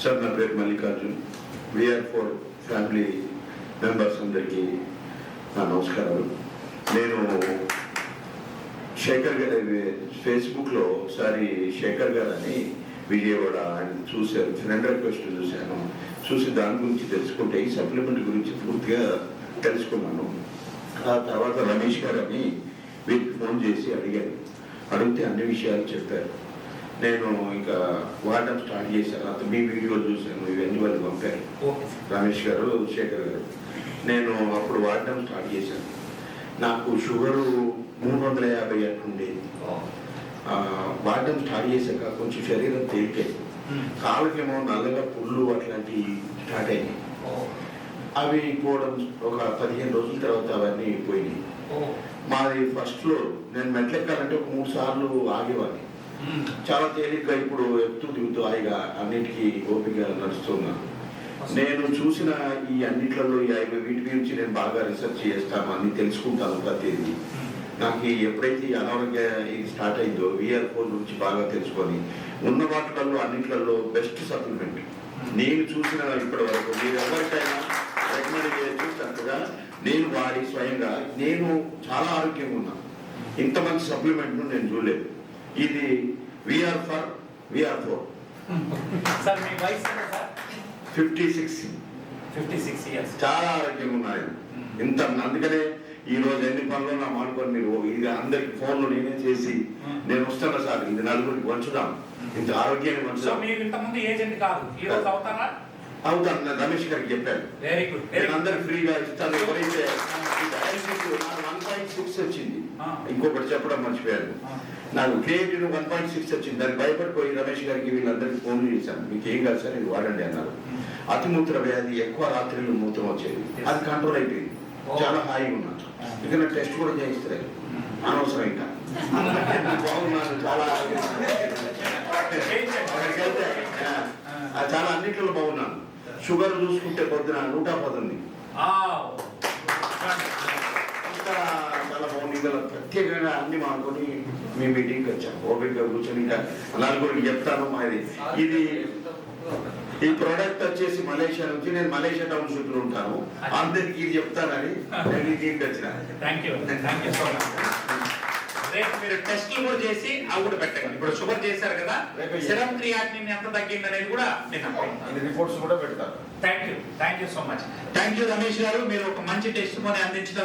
Sir నా పేరు Mallikarjun. VR4 family members అందరికీ నా నమస్కారాలు. నేను శేఖర్ గారి ఫేస్బుక్లో ఒకసారి శేఖర్ గారు అని విజయవాడ ఆయన చూశారు, ఫ్రెండ్ రిక్వెస్ట్ చూసి దాని గురించి తెలుసుకుంటే ఈ సప్లిమెంట్ గురించి పూర్తిగా తెలుసుకున్నాను. ఆ తర్వాత రమేష్ గారు అని వీరికి ఫోన్ చేసి అడిగితే అన్ని విషయాలు చెప్పారు. నేను ఇంకా వాడడం స్టార్ట్ చేశాను. అతను మీ వీడియోలు చూశాను, ఇవన్నీ వాళ్ళు పంపారు, రమేష్ గారు, శేఖర్ గారు. నేను అప్పుడు వాడడం స్టార్ట్ చేశాను. నాకు షుగరు 350 అట్లుండేది. వాడడం స్టార్ట్ చేశాక కొంచెం శరీరం తేలికేది, కాళ్ళకేమో నల్లగా పుళ్ళు అట్లాంటివి స్టార్ట్ అయినాయి. అవి పోవడం ఒక 15 రోజుల తర్వాత అవన్నీ పోయినాయి. మాది ఫస్ట్ ఫ్లోర్, నేను మెట్లెక్కాలంటే ఒక 3 సార్లు ఆగేవాడిని. చాలా తేలిగ్గా ఇప్పుడు ఎత్తు దిగుతూ హాయిగా అన్నిటికీ ఓపికగా నడుస్తున్నాను. నేను చూసిన ఈ అన్నిట్లలో వీటి గురించి నేను బాగా రీసెర్చ్ చేస్తాను, అన్ని తెలుసుకుంటాను ప్రతిదీ. నాకు ఎప్పుడైతే ఈ అనారోగ్య ఇది స్టార్ట్ అయిందో VR4 గురించి బాగా తెలుసుకొని ఉన్న వాటిలలో అన్నిట్లలో బెస్ట్ సప్లిమెంట్ నేను చూసిన ఇప్పటి వరకు. మీరు ఎవరికైనా రికమెండ్ చేయొచ్చు చక్కగా. నేను వాడి స్వయంగా నేను చాలా ఆరోగ్యంగా ఉన్నాను. ఇంత మంచి సప్లిమెంట్ను నేను చూడలేదు. ఇది VR4. సార్ మీ వయసు 56 ఇయర్స్. చాలా ఆరోగ్యంగా ఉన్నాయి ఇంత. అందుకనే ఈ రోజు ఎన్ని పనులు నా మానుకొని మీరు ఇది అందరికి ఫోన్లు నేనే చేసి నేను వస్తాను సార్, ఇది నలుగురికి పంచుదాం, ఇంత ఆరోగ్యాన్ని పంచుదాం. అవుతాను. నేను రమేష్ గారికి చెప్పాను, నేను అందరికి ఫ్రీగా ఇస్తాను. ఎవరైతే 1.6 వచ్చింది, ఇంకొకటి చెప్పడం మర్చిపోయాను. నాకు క్రియేటివ్ 1.6 వచ్చింది. దానికి భయపడిపోయి రమేష్ గారికి వీళ్ళందరికీ ఫోన్లు చేశాను, మీకు ఏం కాదు సార్ ఇది వాడండి అన్నారు. అతిమూత్ర వ్యాధి, ఎక్కువ రాత్రిలో మూత్రం వచ్చేది, అది కంట్రోల్ అయిపోయింది. చాలా హాయిగా ఉన్నాను. ఇక నా టెస్ట్ కూడా చేయిస్తారు, అనవసరం ఇంకా బాగున్నాను. చాలా చాలా అన్నింటిలో బాగున్నాను. షుగర్ చూసుకుంటే పొద్దున 118. చాలా బాగుంది. ఇలా ప్రత్యేకంగా అన్ని మానుకొని మీ మీటింగ్కి వచ్చాము. ఓపికగా కూర్చొని ఇంకా నలుగురికి చెప్తాను. మాది ఇది ఈ ప్రోడక్ట్ వచ్చేసి మలేషియా నుంచి. నేను మలేషియా టౌన్షిప్ లో ఉంటాను. అందరికి ఇది చెప్తానని నేను ఈ టీంకి వచ్చిన. రేపు మీరు టెస్ట్లు కూడా చేసి అవి కూడా పెట్టండి. ఇప్పుడు షుగర్ చేశారు కదా, సెరం క్రియాటినిన్ ఎంత తగ్గింది అనేది కూడా రిపోర్ట్స్ కూడా పెడతాను. Thank you so much. Thank you Ramesh గారు, మీరు ఒక మంచి టెస్ట్ అందించడం